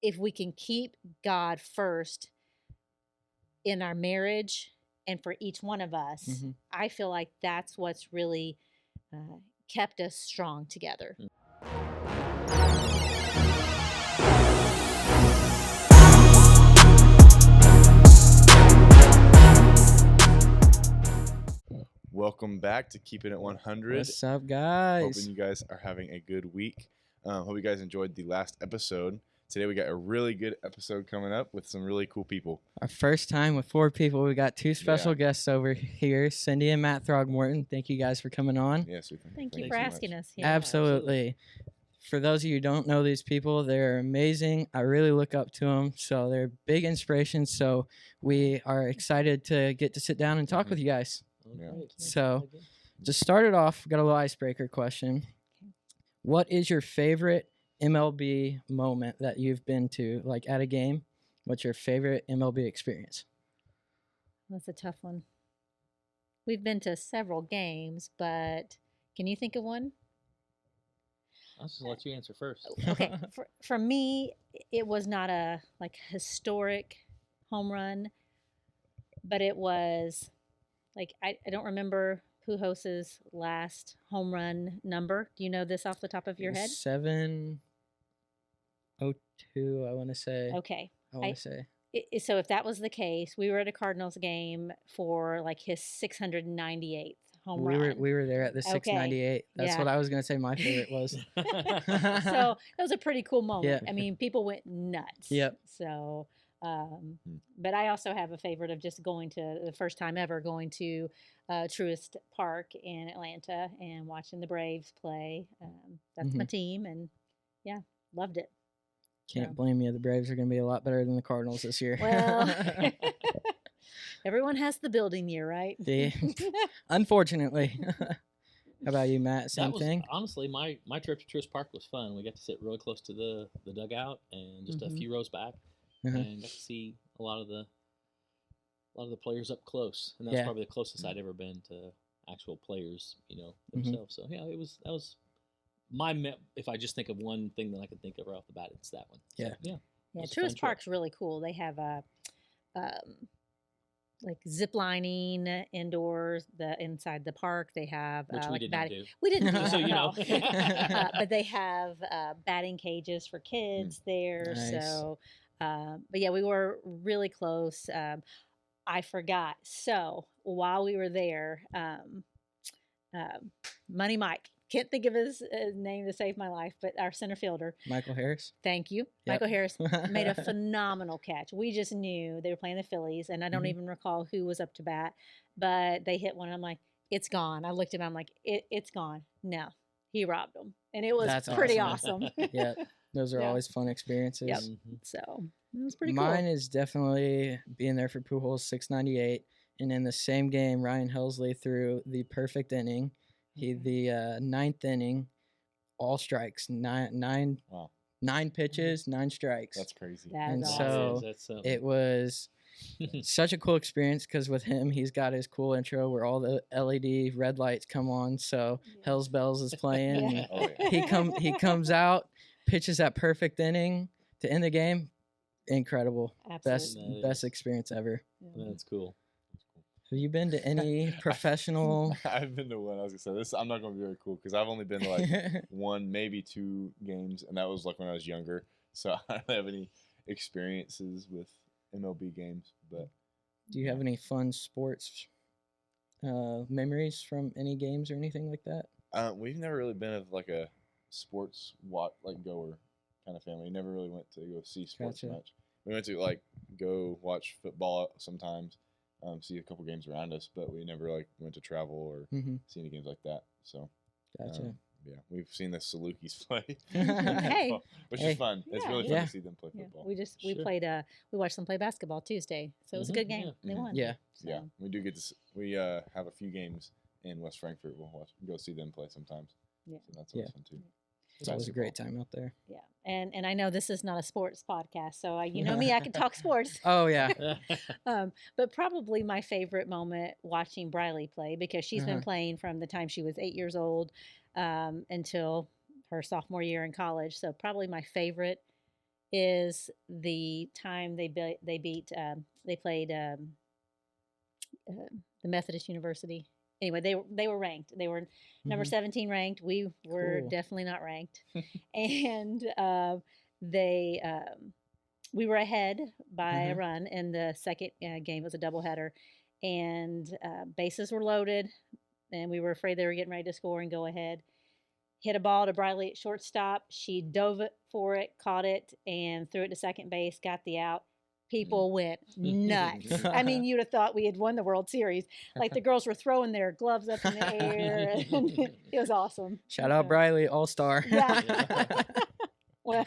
if we can keep God first in our marriage and for each one of us, Mm-hmm. I feel like that's what's really kept us strong together. Welcome back to Keepin It 100. What's up, guys? Hoping you guys are having a good week. Hope you guys enjoyed the last episode. Today we got a really good episode coming up with some really cool people. Our first time with 4 people. We got 2 special guests over here, Cindy and Matt Throgmorton. Thank you guys for coming on. Yeah, super. Thank you for asking us. Yeah, absolutely. For those of you who don't know these people, they're amazing. I really look up to them. So they're big inspirations. So we are excited to get to sit down and talk with you guys. Yeah. So to start it off, we got a little icebreaker question. What is your favorite MLB moment that you've been to, like at a game? What's your favorite MLB experience? That's a tough one. We've been to several games, but can you think of one? I'll just let you answer first. Okay, for me, it was not a historic home run, but it was like I don't remember Pujos's last home run number. Do you know this off the top of your head? 702, I want to say. Okay. I want to say. So if that was the case, we were at a Cardinals game for like his 698th home run. We were there at the 698. That's what I was going to say my favorite was. So that was a pretty cool moment. Yeah. I mean, people went nuts. Yep. So, but I also have a favorite of just going to the first time ever going to Truist Park in Atlanta and watching the Braves play. That's my team, and yeah, loved it. Can't blame you. The Braves are going to be a lot better than the Cardinals this year. Well, everyone has the building year, right? Unfortunately. How about you, Matt? Same thing? Honestly, my trip to Truist Park was fun. We got to sit really close to the dugout and just a few rows back, and got to see a lot of the players up close. And that's probably the closest I'd ever been to actual players, themselves. So yeah, that was if I just think of one thing that I can think of right off the bat, it's that one. Yeah. So, yeah. Truist Park's really cool. They have a like zip lining indoors, inside the park. They have which we didn't do. We didn't do so you know. but they have batting cages for kids there. Nice. So, but yeah, we were really close. I forgot. So while we were there, Money Mike. Can't think of his name to save my life, but our center fielder. Michael Harris. Thank you. Yep. Michael Harris made a phenomenal catch. We just knew they were playing the Phillies, and I don't even recall who was up to bat, but they hit one, and I'm like, it's gone. I looked at him, I'm like, it's gone. No, he robbed them. And it was pretty awesome. Yeah, those are always fun experiences. Yep. So it was pretty cool. Mine is definitely being there for Pujols 698, and in the same game, Ryan Helsley threw the perfect inning. The ninth inning, all strikes, nine pitches, 9 strikes. That's crazy. And so it was such a cool experience because with him, he's got his cool intro where all the LED red lights come on. So Hell's Bells is playing. He comes out, pitches that perfect inning to end the game. Incredible. Absolutely. Best experience ever. That's cool. Have you been to any professional? I've been to one. I was gonna say this. I'm not gonna be very cool because I've only been to like 1, maybe 2 games, and that was like when I was younger. So I don't have any experiences with MLB games. But do you have any fun sports memories from any games or anything like that? We've never really been of like a sports goer kind of family. We never really went to go see sports much. We went to like go watch football sometimes. See a couple games around us, but we never like went to travel or see any games like that. So, gotcha. Yeah, we've seen the Salukis play, which is fun. It's really fun to see them play football. We played. We watched them play basketball Tuesday, so it was a good game. They won. Yeah, yeah. We do get to. We have a few games in West Frankfurt. We'll go see them play sometimes. Yeah, so that's always fun too. It's always a great time out there. Yeah, and I know this is not a sports podcast, so you know me, I can talk sports. Oh yeah. But probably my favorite moment watching Briley play because she's been playing from the time she was 8 years old until her sophomore year in college. So probably my favorite is the time they played the Methodist University. Anyway, they were ranked. They were number 17 ranked. We were definitely not ranked, and they we were ahead by a run in the second game. It was a doubleheader, and bases were loaded, and we were afraid they were getting ready to score and go ahead. Hit a ball to Briley at shortstop. She dove it for it, caught it, and threw it to second base, got the out. People went nuts. I mean, you'd have thought we had won the World Series. Like the girls were throwing their gloves up in the air. And it was awesome. Shout out Briley, all-star. Yeah. Well,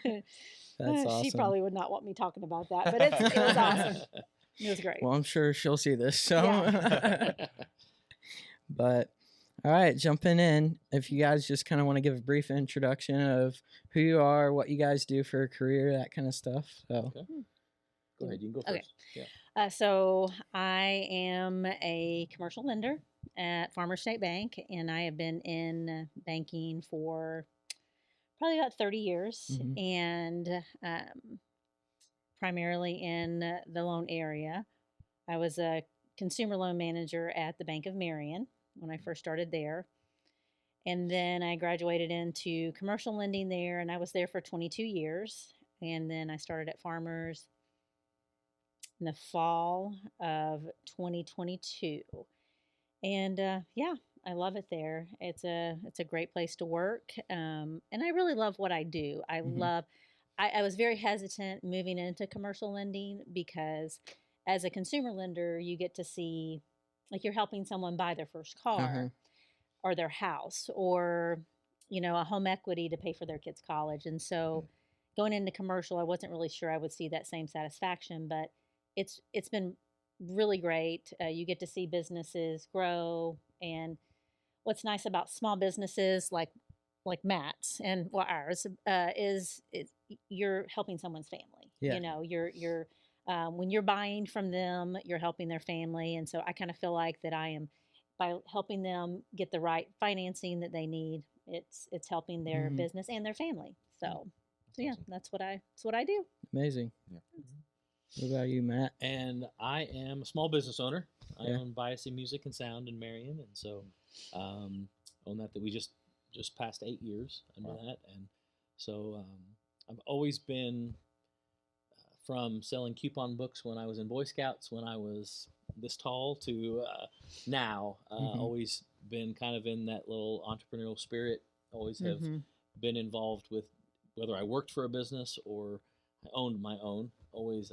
that's awesome. She probably would not want me talking about that, but it was awesome. It was great. Well, I'm sure she'll see this. So, yeah. But all right, jumping in. If you guys just kind of want to give a brief introduction of who you are, what you guys do for a career, that kind of stuff. So. Okay. Go ahead, you can go first. Okay. Yeah. So I am a commercial lender at Farmers State Bank, and I have been in banking for probably about 30 years, and primarily in the loan area. I was a consumer loan manager at the Bank of Marion when I first started there. And then I graduated into commercial lending there, and I was there for 22 years. And then I started at Farmers in the fall of 2022. And yeah, I love it there. It's a great place to work. And I really love what I do. I was very hesitant moving into commercial lending because as a consumer lender, you get to see, like, you're helping someone buy their first car or their house or, a home equity to pay for their kids' college. And so going into commercial, I wasn't really sure I would see that same satisfaction, but it's been really great. You get to see businesses grow, and what's nice about small businesses like Matt's and ours is you're helping someone's family. Yeah. You're when you're buying from them, you're helping their family, and so I kind of feel like that I am, by helping them get the right financing that they need. It's helping their business and their family. So yeah, awesome. That's what I do. Amazing. Yeah. What about you, Matt? And I am a small business owner. I own Biassy Music and Sound in Marion, and so own that we just passed 8 years under that, and so I've always been from selling coupon books when I was in Boy Scouts when I was this tall to now. Always been kind of in that little entrepreneurial spirit. Always have been involved with whether I worked for a business or I owned my own. Always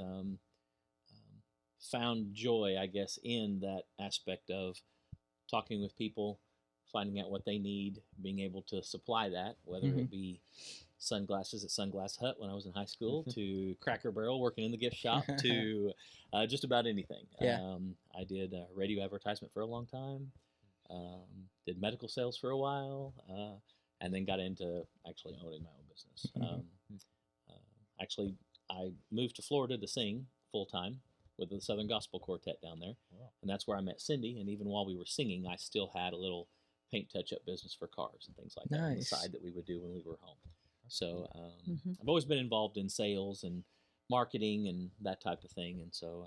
found joy, I guess, in that aspect of talking with people, finding out what they need, being able to supply that, whether it be sunglasses at Sunglass Hut when I was in high school, to Cracker Barrel working in the gift shop, to just about anything. Yeah. I did radio advertisement for a long time, did medical sales for a while, and then got into actually owning my own business. Actually, I moved to Florida to sing full-time with the Southern Gospel Quartet down there. Wow. And that's where I met Cindy. And even while we were singing, I still had a little paint touch-up business for cars and things like that on the side that we would do when we were home. So I've always been involved in sales and marketing and that type of thing. And so,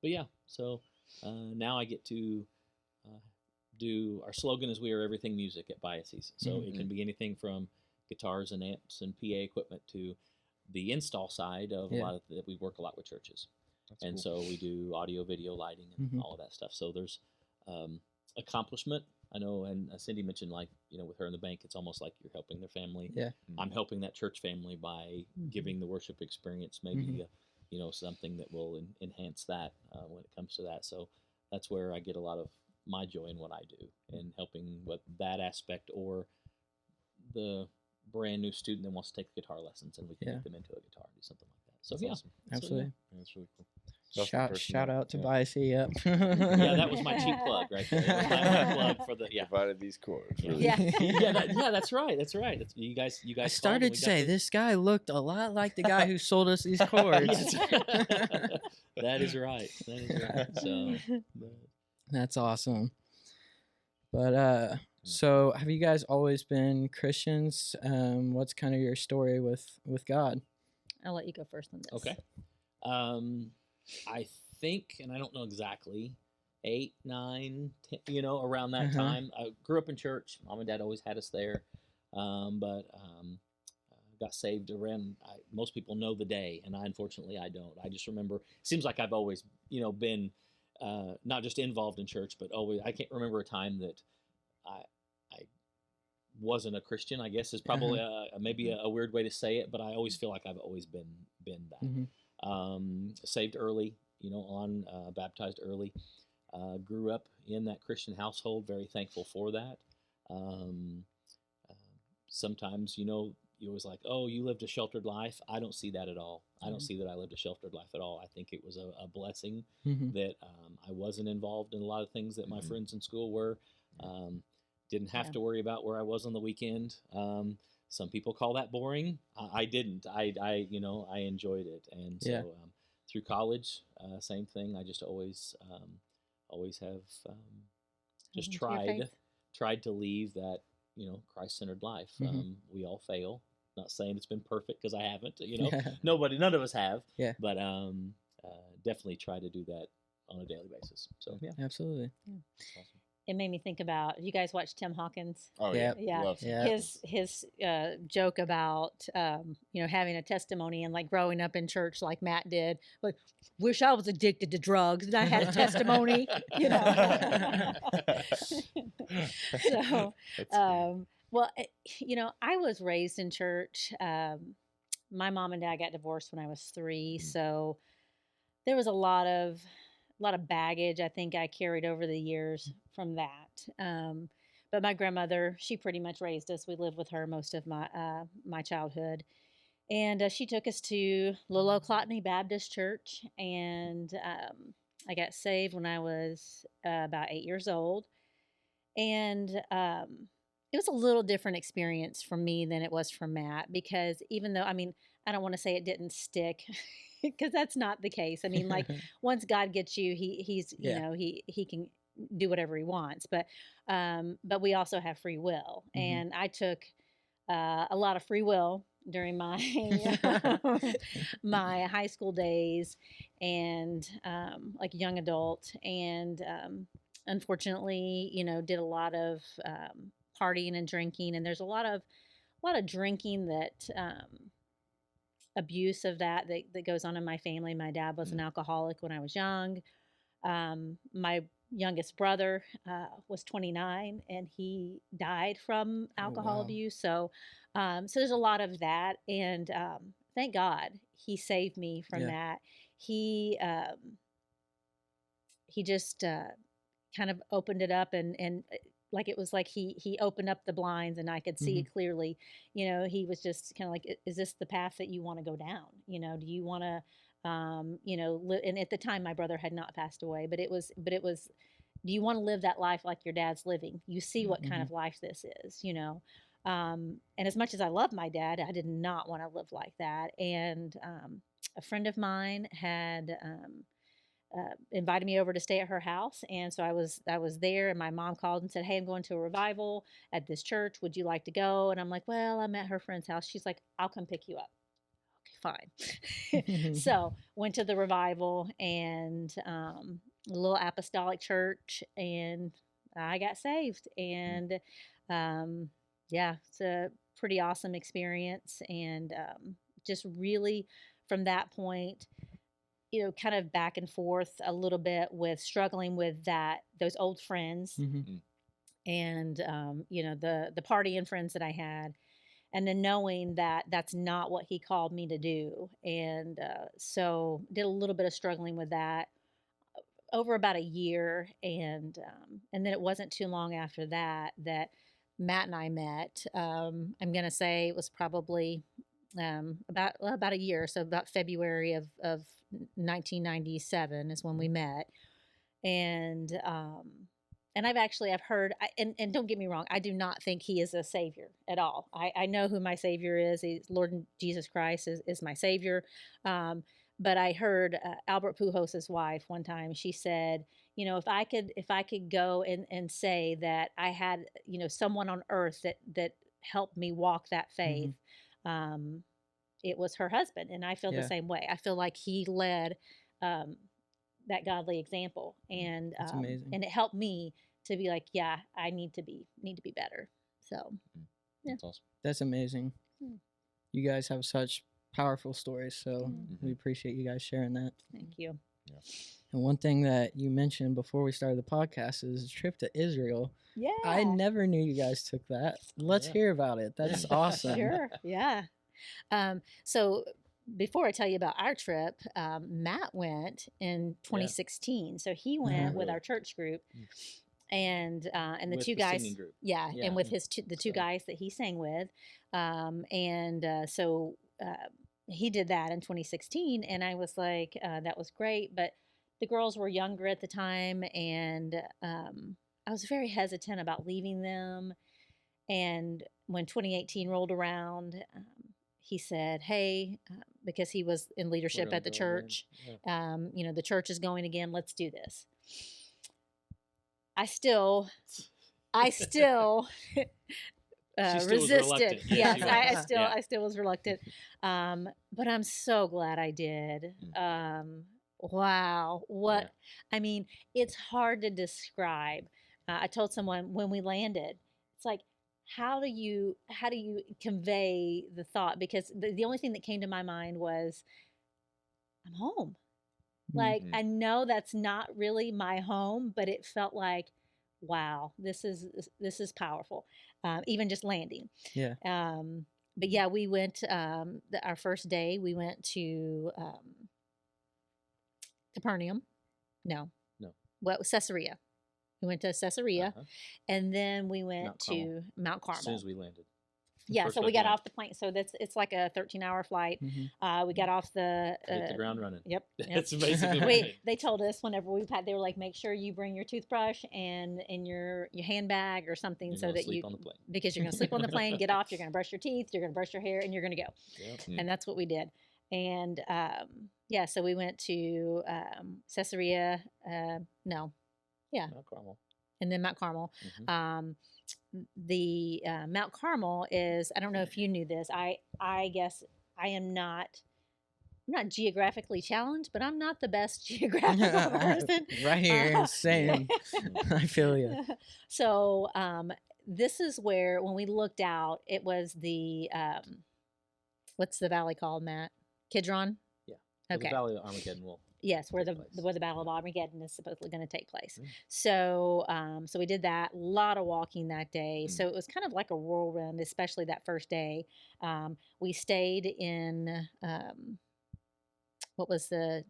but yeah, so now I get to do, our slogan is "We are everything music" at Biases. So it can be anything from guitars and amps and PA equipment to the install side of a lot of that. We work a lot with churches. That's and cool. So we do audio, video, lighting, and all of that stuff. So there's accomplishment. I know, and Cindy mentioned, like, with her in the bank, it's almost like you're helping their family. Yeah. I'm helping that church family by giving the worship experience maybe, something that will enhance that when it comes to that. So that's where I get a lot of my joy in what I do, and helping with that aspect, or the brand new student that wants to take guitar lessons, and we can get them into a guitar and do something like that. So that's awesome. Absolutely. Yeah, that's really cool. Shout out to Biassy. Yep. Yeah, that was my cheap plug right there. That was my plug for the provided these chords. Really. Yeah. That's right. You guys. I started to say this guy looked a lot like the guy who sold us these chords. That is right. So that's awesome. But so have you guys always been Christians? What's kind of your story with God? I'll let you go first on this. Okay. I think, and I don't know exactly, 8, 9, 10, around that time. I grew up in church. Mom and Dad always had us there, but got saved around. Most people know the day, and unfortunately I don't. I just remember. It seems like I've always, been not just involved in church, but always. I can't remember a time that I wasn't a Christian. I guess is probably maybe a weird way to say it, but I always feel like I've always been that. Saved early, baptized early. Grew up in that Christian household. Very thankful for that. Sometimes, you always like, oh, you lived a sheltered life. I don't see that at all. I don't see that I lived a sheltered life at all. I think it was a blessing that I wasn't involved in a lot of things that my friends in school were. Didn't have to worry about where I was on the weekend. Some people call that boring. I didn't. I enjoyed it. And so through college, same thing. I just always have just tried to leave that, Christ-centered life. We all fail. Not saying it's been perfect because I haven't, none of us have, but definitely try to do that on a daily basis. So, yeah. Absolutely. Yeah. Awesome. It made me think about, you guys watch Tim Hawkins? Oh, yeah. His joke about, having a testimony and like growing up in church like Matt did. Like, wish I was addicted to drugs and I had a testimony, So, well, I was raised in church. My mom and dad got divorced when I was 3. So there was a lot of baggage I think I carried over the years from that. But my grandmother, she pretty much raised us. We lived with her most of my childhood. And she took us to Little Clotney Baptist Church. And I got saved when I was about 8 years old. And it was a little different experience for me than it was for Matt, because even though, I don't want to say it didn't stick because that's not the case. Like once God gets you, he's, he can do whatever he wants, but we also have free will. And I took a lot of free will during my, my high school days and like young adult. And unfortunately, did a lot of partying and drinking, and there's a lot of drinking that abuse of that goes on in my family. My dad was an alcoholic when I was young. My youngest brother was 29 and he died from alcohol abuse. So there's a lot of that, and thank God he saved me from that. He just kind of opened it up and like it was like he opened up the blinds and I could see it clearly. He was just kind of like, is this the path that you want to go down? Do you want to live? And at the time my brother had not passed away, but it was, do you want to live that life like your dad's living? You see what kind of life this is, and as much as I love my dad, I did not want to live like that. And a friend of mine had invited me over to stay at her house, and so I was there, and my mom called and said, hey, I'm going to a revival at this church, would you like to go? And I'm like, well, I'm at her friend's house. She's like, I'll come pick you up. Okay, fine. So went to the revival, and a little apostolic church, and I got saved. And it's a pretty awesome experience. And just really from that point, kind of back and forth a little bit with struggling with those old friends and, the partying friends that I had, and then knowing that that's not what he called me to do. And so did a little bit of struggling with that over about a year. And then it wasn't too long after that Matt and I met. I'm going to say it was probably about a year. So about February of 1997 is when we met. And I've heard, and don't get me wrong, I do not think he is a savior at all. I know who my savior is. Lord Jesus Christ is my savior. But I heard Albert Pujos's wife one time. She said, if I could go and say that I had, someone on earth that helped me walk that faith, it was her husband, and I feel the same way. I feel like he led that godly example, and That's amazing. and it helped me to be like, yeah, I need to be better. So, yeah, That's awesome. That's amazing. You guys have such powerful stories, so we appreciate you guys sharing that. Thank you. Yeah. And one thing that you mentioned before we started the podcast is a trip to Israel. Yeah, I never knew you guys took that. Let's hear about it. That's awesome. Sure. Yeah. So before I tell you about our trip, Matt went in 2016. So he went with our church group, and the with two the guys, singing group. and with the two guys that he sang with, so he did that in 2016, and I was like, that was great, but the girls were younger at the time, and I was very hesitant about leaving them. And when 2018 rolled around, he said, hey, because he was in leadership at the church, the church is going again, let's do this. I still resisted. Yes, I still was reluctant. But I'm so glad I did. Wow. I mean, it's hard to describe. I told someone when we landed, it's like, how do you convey the thought? Because the only thing that came to my mind was, I'm home. Like, I know that's not really my home, but it felt like, wow, this is powerful. Even just landing. Yeah. But yeah, we went, our first day, we went to Capernaum. No. Well, Caesarea. We went to Caesarea, and then we went to Mount Carmel. As soon as we landed. Yeah, so we got off the plane. So it's like a 13-hour flight. We got off the hit the ground running. Yep. That's basically they told us whenever they were like, make sure you bring your toothbrush and your handbag or something, so that sleep on the plane. Because you're going to sleep on the plane, get off, you're going to brush your teeth, you're going to brush your hair, and you're going to go. Yep. And that's what we did. And so we went to Caesarea. Mount Carmel. And then Mount Carmel. The Mount Carmel is, I don't know if you knew this. I guess I'm not geographically challenged, but I'm not the best geographical person. Right here, same. I feel you. So this is where, when we looked out, it was the what's the valley called, Matt? Kidron? Yeah. Okay. The Valley of Armageddon will. Yes, where the Battle of Armageddon is supposedly going to take place. So we did that. A lot of walking that day. So it was kind of like a whirlwind, especially that first day. We stayed in what was the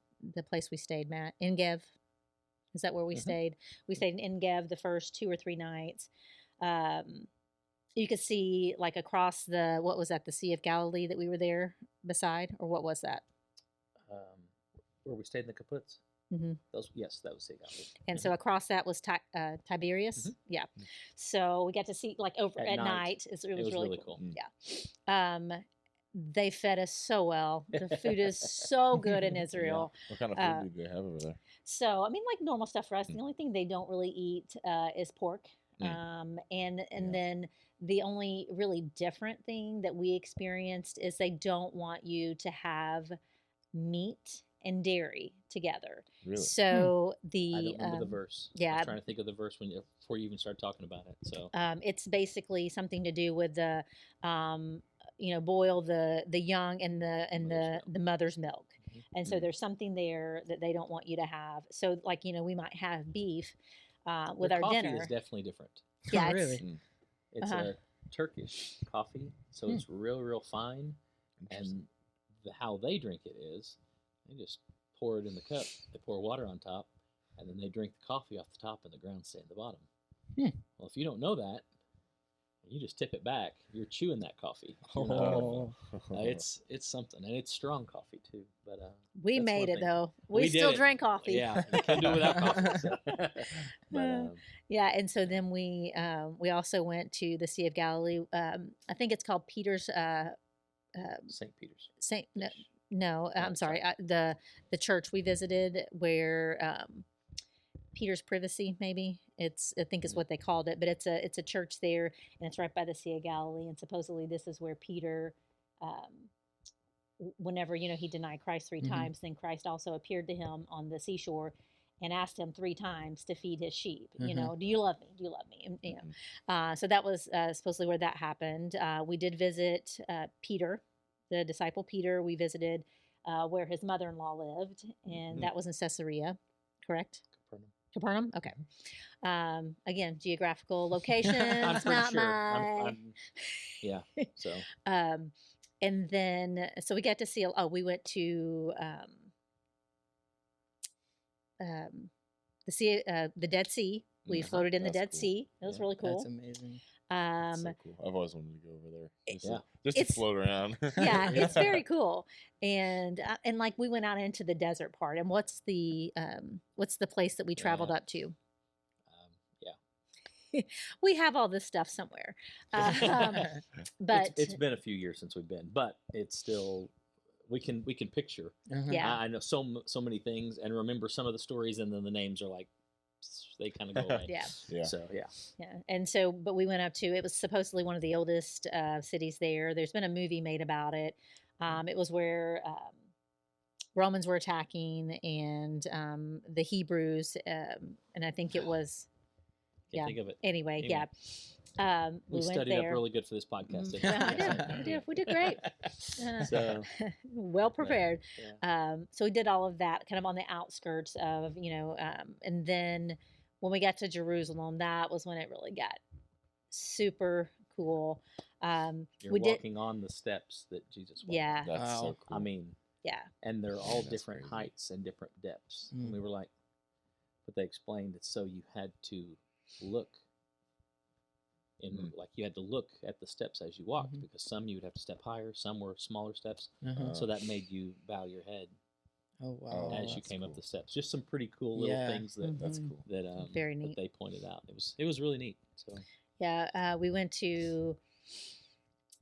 place we stayed, Matt? Engev. Is that where we stayed? We stayed in Engev the first 2 or 3 nights. You could see, like, across what was that? The Sea of Galilee that we were there beside, or what was that? Where we stayed in the Kibbutz. That was Sea of Galilee. And so across that was Tiberias. Yeah. So we got to see, like, over at night. It was really cool. Yeah. They fed us so well. The food is so good in Israel. What kind of food do they have over there? So, I mean, like normal stuff for us. The only thing they don't really eat is pork. And then the only really different thing that we experienced is they don't want you to have meat and dairy together. Really? So I don't remember the verse. I was trying to think of the verse before you even started talking about it. So it's basically something to do with the boil the young and the mother's milk. And so there's something there that they don't want you to have. So, like, we might have beef with our dinner. Coffee is definitely different. Yeah, really. It's a Turkish coffee, so it's real fine. And how they drink it is, they just pour it in the cup. They pour water on top, and then they drink the coffee off the top, and the grounds stay in the bottom. Well, if you don't know that, you just tip it back. You're chewing that coffee. It's something, and it's strong coffee too. But we made it though. We still drank coffee. Yeah, you can't do it without coffee. So. Yeah, and so then we also went to the Sea of Galilee. I think it's called Peter's. St. Peter's. No, I'm sorry. The church we visited, where Peter's Privacy, maybe I think is what they called it, but it's a church there, and it's right by the Sea of Galilee, and supposedly this is where Peter whenever, he denied Christ 3 times, then Christ also appeared to him on the seashore and asked him 3 times to feed his sheep. Do you love me? Do you love me? And, so that was supposedly where that happened. We did visit Peter, the disciple Peter. We visited where his mother-in-law lived, and that was in Caesarea, correct? Capernaum? Okay. Again, geographical locations, I'm pretty not sure. mine. Yeah. So. And then, so we got to see, we went to the Dead Sea. We floated in the Dead Sea. It was really cool. That's amazing. So cool. I've always wanted to go over there. Just to It's float around. Yeah, it's very cool. And like we went out into the desert part. And what's the place that we traveled up to? We have all this stuff somewhere. But it's been a few years since we've been, but it's still, we can picture. Yeah. I know so many things and remember some of the stories, and then the names are like, they kind of go away. Yeah. So yeah. And so, but we went up to, it was supposedly one of the oldest cities there. There's been a movie made about it. It was where Romans were attacking, and the Hebrews, and I think it was. Can't think of it. Anyway. We went studied there. up really good for this podcast. We did great. So well prepared. Yeah. So we did all of that kind of on the outskirts of, and then when we got to Jerusalem, that was when it really got super cool. You're walking on the steps that Jesus walked. Yeah. That's so cool. I mean, yeah. And they're all That's different crazy. heights and different depths. And we were like, but they explained it so you had to look like you had to look at the steps as you walked, because some you would have to step higher, some were smaller steps. So that made you bow your head as you came up the steps. Just some pretty cool little things that's cool. that very neat. that they pointed out. It was really neat. So we went to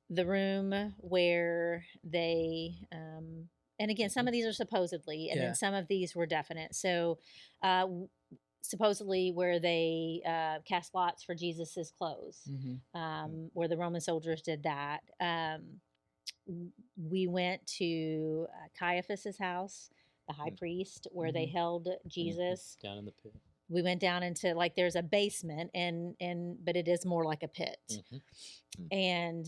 the room where they and again, some of these are supposedly, and then some of these were definite. So supposedly where they cast lots for Jesus's clothes, where the Roman soldiers did that. We went to Caiaphas's house, the high priest, where they held Jesus. Down in the pit. We went down into, like, there's a basement, but it is more like a pit. And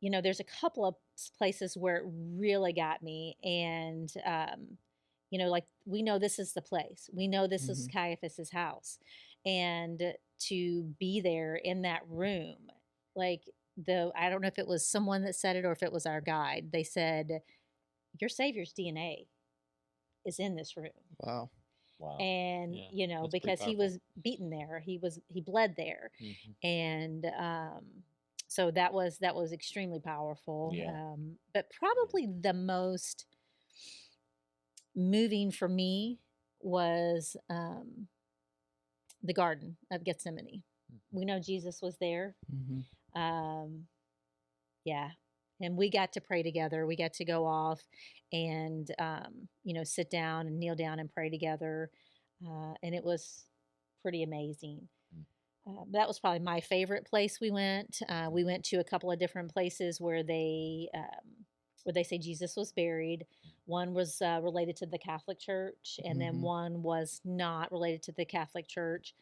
there's a couple of places where it really got me, and like, we know this is the place. We know this is Caiaphas's house. And to be there in that room, like, I don't know if it was someone that said it or if it was our guide. They said, your Savior's DNA is in this room. Wow. And, because he was beaten there, he bled there. And so that was extremely powerful. Yeah. But probably the most moving for me was the Garden of Gethsemane. We know Jesus was there. And we got to pray together. We got to go off and sit down and kneel down and pray together, and it was pretty amazing. That was probably my favorite place we went. We went to a couple of different places where they say Jesus was buried. One was related to the Catholic Church, and then one was not related to the Catholic Church.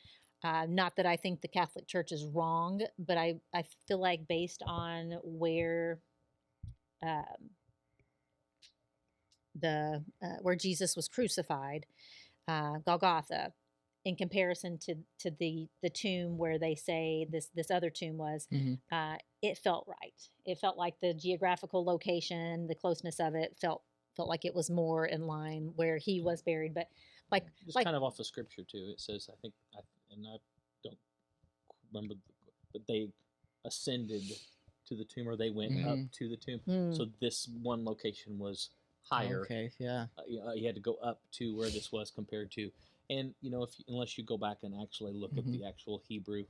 Not that I think the Catholic Church is wrong, but I feel like based on where where Jesus was crucified, Golgotha, in comparison to the tomb where they say this other tomb was, it felt right. It felt like the geographical location, the closeness of it felt like it was more in line where he was buried. But just kind of off of scripture too. It says, I don't remember, but they ascended to the tomb, or they went up to the tomb. So this one location was higher. Okay, yeah. You had to go up to where this was compared to. And, unless you go back and actually look at the actual Hebrew,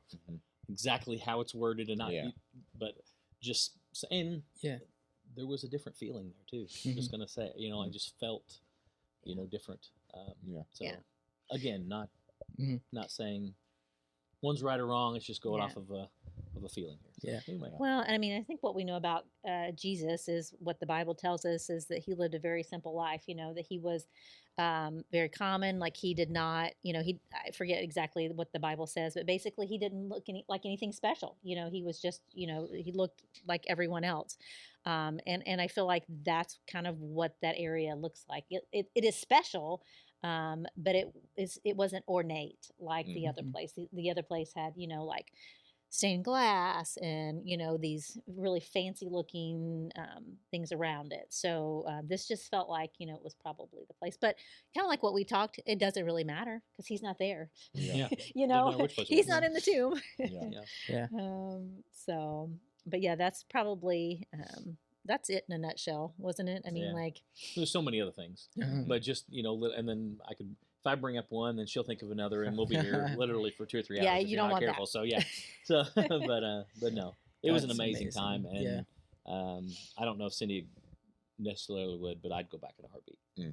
exactly how it's worded and not, but just saying, there was a different feeling there too. I'm just going to say, I just felt, different. So again, not saying one's right or wrong. It's just going off of a feeling here. So, anyway. Well, I mean, I think what we know about Jesus is what the Bible tells us is that he lived a very simple life. That he was very common. Like he did not, I forget exactly what the Bible says, but basically he didn't look like anything special. He was just, he looked like everyone else. And I feel like that's kind of what that area looks like. It is special, but it wasn't ornate like the other place. The other place had, like stained glass and these really fancy looking things around it. So this just felt like it was probably the place, but kind of like what we talked, it doesn't really matter because he's not there. Yeah. He's not in the tomb. Yeah. So but yeah, that's probably that's it in a nutshell, wasn't it? I mean, like there's so many other things, but just and then I could. If I bring up one, then she'll think of another, and we'll be here literally for 2 or 3 hours. Yeah, if you you're don't not want careful. that. So but no, it was an amazing time, and I don't know if Cindy necessarily would, but I'd go back in a heartbeat. Yeah.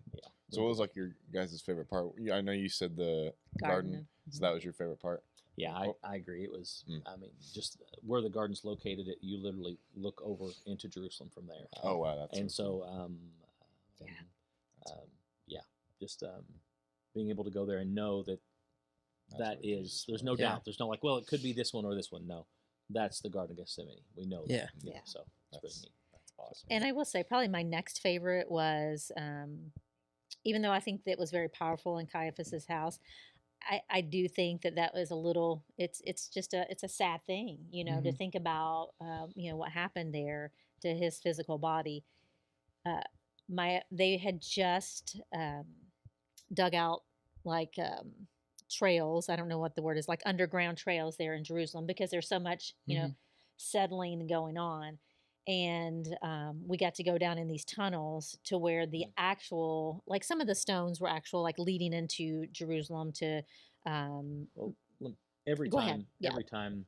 So what was like your guys' favorite part? I know you said the garden, so that was your favorite part. Yeah, I agree. It was. I mean, just where the garden's located, you literally look over into Jerusalem from there. Oh wow, that's and so just being able to go there and know that there's no doubt. There's no like, well, it could be this one or this one. No, that's the Garden of Gethsemane. We know that. Yeah. So it's pretty neat. That's awesome. And I will say probably my next favorite was, even though I think that was very powerful in Caiaphas's house, I do think that was a little, it's a sad thing, to think about, what happened there to his physical body. They had just dug out like trails. I don't know what the word is, like underground trails there in Jerusalem because there's so much, settling going on. And we got to go down in these tunnels to where the actual, like some of the stones were actual, like leading into Jerusalem to. Every time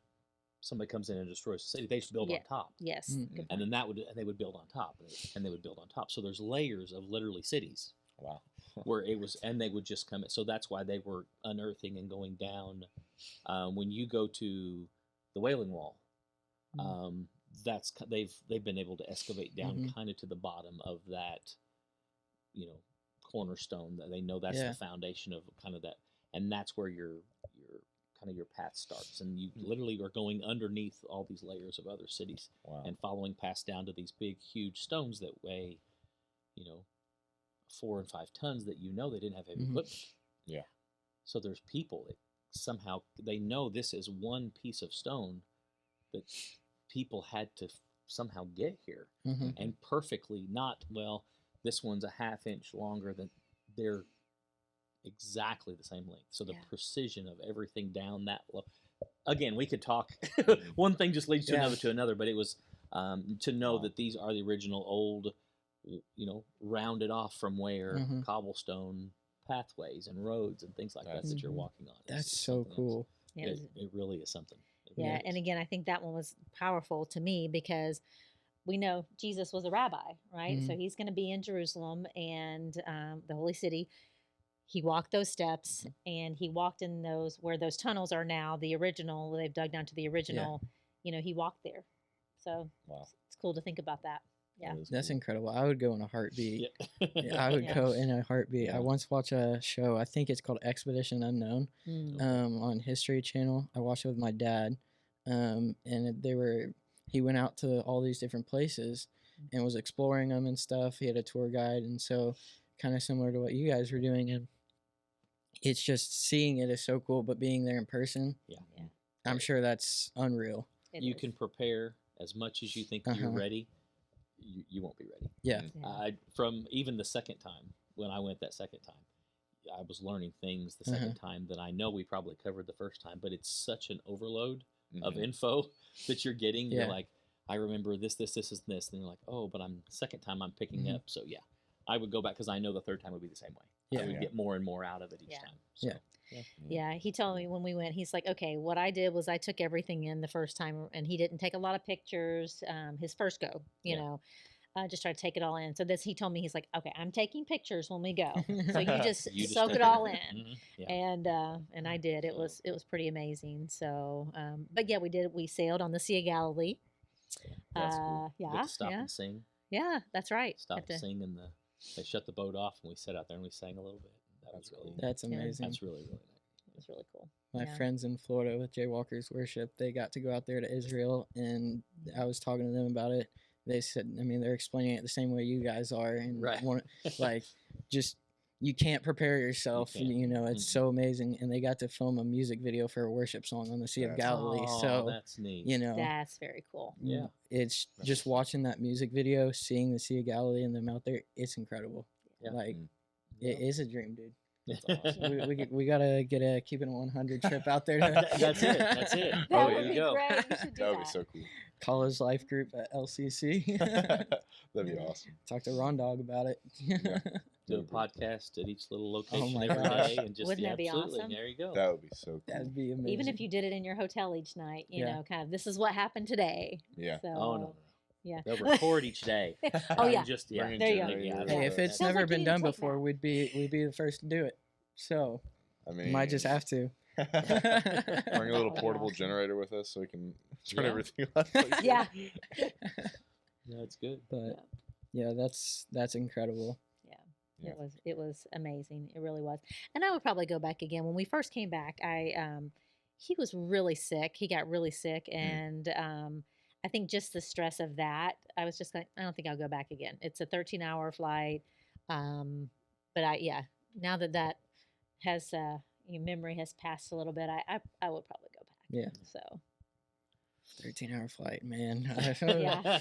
somebody comes in and destroys the city, they just build on top. Yes. And then they would build on top, and they would build on top. So there's layers of literally cities. Wow. Where it was, and they would just come in. So that's why they were unearthing and going down. When you go to the Wailing Wall, they've been able to excavate down kind of to the bottom of that, cornerstone. That they know that's the foundation of kind of that, and that's where your path starts, and you literally are going underneath all these layers of other cities and following past down to these big, huge stones that weigh, 4 and 5 tons that they didn't have heavy equipment. Yeah. So there's people that somehow they know this is one piece of stone that people had to somehow get here and perfectly this one's a half inch longer than they're exactly the same length. So the precision of everything down that low. Again, we could talk. One thing just leads to another, but it was to know that these are the original old, rounded off from where cobblestone pathways and roads and things like that you're walking on. That's so cool. Yeah, it really is something. Yeah, and again, I think that one was powerful to me because we know Jesus was a rabbi, right? So he's going to be in Jerusalem and the holy city. He walked those steps and he walked in where those tunnels are now, the original, they've dug down to the original, he walked there. So it's cool to think about that. Yeah. That's incredible. I would go in a heartbeat. I would go in a heartbeat. I once watched a show, I think it's called Expedition Unknown, on History Channel. I watched it with my dad. And he went out to all these different places and was exploring them and stuff. He had a tour guide, and so kind of similar to what you guys were doing, and it's just seeing it is so cool, but being there in person, I'm sure that's unreal. You can prepare as much as you think you're ready. You won't be ready. Yeah. From even the second time, when I went that second time, I was learning things the second time that I know we probably covered the first time, but it's such an overload of info that you're getting. You're like, I remember this, and you're like, oh, but second time I'm picking up. So I would go back because I know the third time would be the same way. I would get more and more out of it each time. So, yeah. He told me when we went, he's like, okay, what I did was I took everything in the first time, and he didn't take a lot of pictures his first go, you know. just try to take it all in. So this, he told me, he's like, okay, I'm taking pictures when we go. So you just You just soak take it all in. Yeah. And I did. It was pretty amazing. So, but yeah, we sailed on the Sea of Galilee. That's cool. You Yeah. get to stop Yeah. and sing. Yeah, that's right. Stop and sing, and they shut the boat off, and we sat out there and we sang a little bit. That's amazing. That's really, really nice. It was really cool. My friends in Florida with Jaywalkers Worship, they got to go out there to Israel, and I was talking to them about it. They said, I mean, they're explaining it the same way you guys are, and like, just you can't prepare yourself. You know, it's so amazing. And they got to film a music video for a worship song on the Sea of Galilee. So that's neat. You know, that's very cool. Yeah, it's just watching that music video, seeing the Sea of Galilee and them out there. It's incredible. Yeah. Like, it is a dream, dude. That's awesome. we gotta get a Keepin It 100 trip out there. That's it. That's it. That There would you be go. great. We should do That would be so cool. College life group at LCC. That'd be awesome. Talk to Ron Dog about it. Do a podcast at each little location my every gosh. day, and just Wouldn't that be absolutely. awesome? There you go. That would be so cool. That'd be amazing. Even if you did it in your hotel each night, you Yeah. know, kind of, this is what happened today. Yeah. So, Oh no. Yeah. They'll record each day. Oh, yeah. Just Bring a There you go. generator. Hey, if it's Sounds never like you been need to done take before, that. we'd be the first to do it. So I mean, might just have to. bring a little That'd be portable awesome. generator with us so we can turn Yeah. everything on. Yeah. No, it's good. But yeah, that's incredible. Yeah. It was amazing. It really was. And I would probably go back again. When we first came back, he was really sick. He got really sick, and I think just the stress of that, I was just like, I don't think I'll go back again. It's a 13-hour flight. But now that has your memory has passed a little bit, I would probably go back. Yeah. So 13-hour flight, man. Yeah.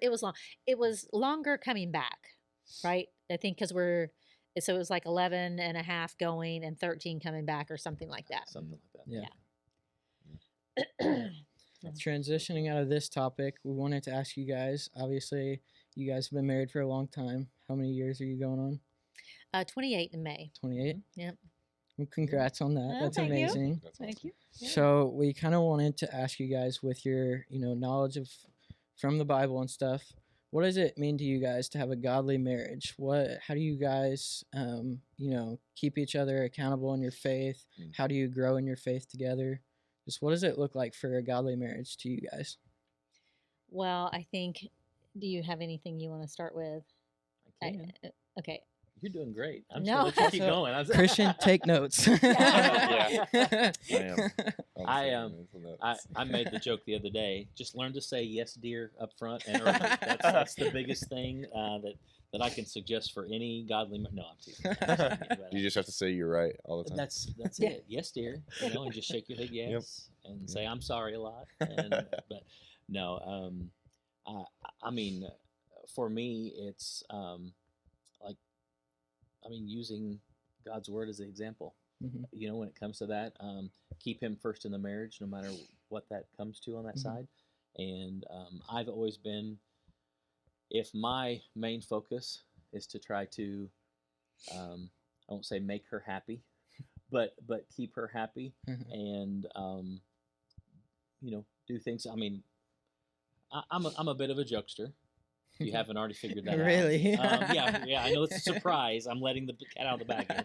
it was long. It was longer coming back, right? I think because so it was like 11 and a half going and 13 coming back or something like that. Something like that. Yeah. Transitioning out of this topic, we wanted to ask you guys, obviously, you guys have been married for a long time. How many years are you going on? 28 in May. 28? Yep. Well, congrats on that. That's thank you. amazing. That's Thank awesome. you. Yeah. So we kind of wanted to ask you guys, with your, knowledge from the Bible and stuff, what does it mean to you guys to have a godly marriage? How do you guys, keep each other accountable in your faith? How do you grow in your faith together? Just what does it look like for a godly marriage to you guys? Well, I think, do you have anything you want to start with? I can. Okay. You're doing great. I'm No. just gonna let you keep going. Christian, take notes. Yeah. I am. I made the joke the other day. Just learn to say yes, dear, up front and early. That's the biggest thing that I can suggest for any godly. No, I'm teasing. You just have to say you're right all the time. That's it. Yes, dear. And just shake your head yes, and say I'm sorry a lot. But no, I mean, for me, it's using God's word as an example. Mm-hmm. When it comes to that, keep Him first in the marriage, no matter what that comes to on that side. And I've always been, if my main focus is to try to, I won't say make her happy, but keep her happy, and do things. I mean, I'm a bit of a jokester. If you haven't already figured that Really? out. Yeah. I know it's a surprise. I'm letting the cat out of the bag here.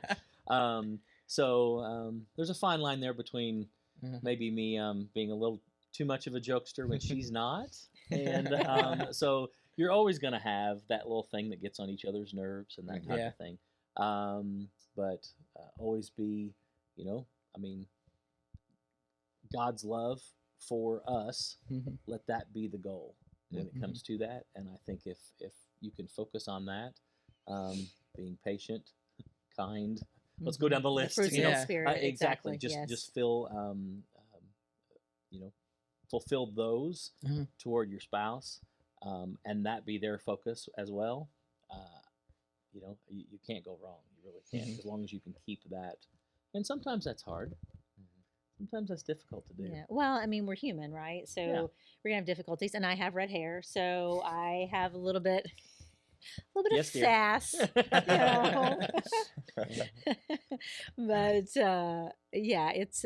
So there's a fine line there between maybe me being a little too much of a jokester when she's not. And so you're always going to have that little thing that gets on each other's nerves and that type of thing. But always be, God's love for us, let that be the goal when it comes to that. And I think if you can focus on that, being patient, kind, let's go down the list. The fruits of the Spirit. Exactly. Yes. Just feel, fulfill those toward your spouse, and that be their focus as well. You can't go wrong. You really can't, as long as you can keep that. And sometimes that's hard. Sometimes that's difficult to do. Yeah. Well, I mean, we're human, right? So we're gonna have difficulties, and I have red hair, so I have a little bit Yes, of dear. sass, but it's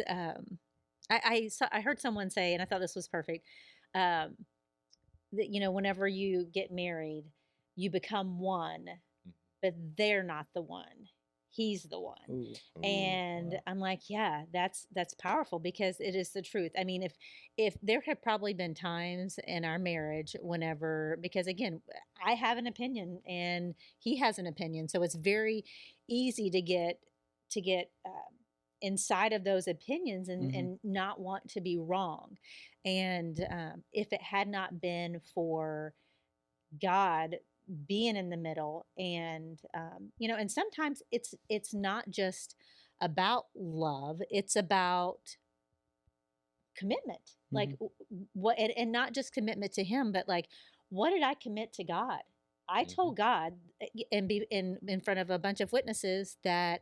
I heard someone say, and I thought this was perfect. that, whenever you get married, you become one, but they're not the one. He's the one. Ooh. And Wow. I'm like, yeah, that's powerful, because it is the truth. I mean, if there have probably been times in our marriage whenever, because again, I have an opinion and he has an opinion, so it's very easy to get inside of those opinions and not want to be wrong. And if it had not been for God being in the middle, and and sometimes it's not just about love, it's about commitment. Like what, and not just commitment to him, but like, what did I commit to God? I told God, and be in front of a bunch of witnesses, that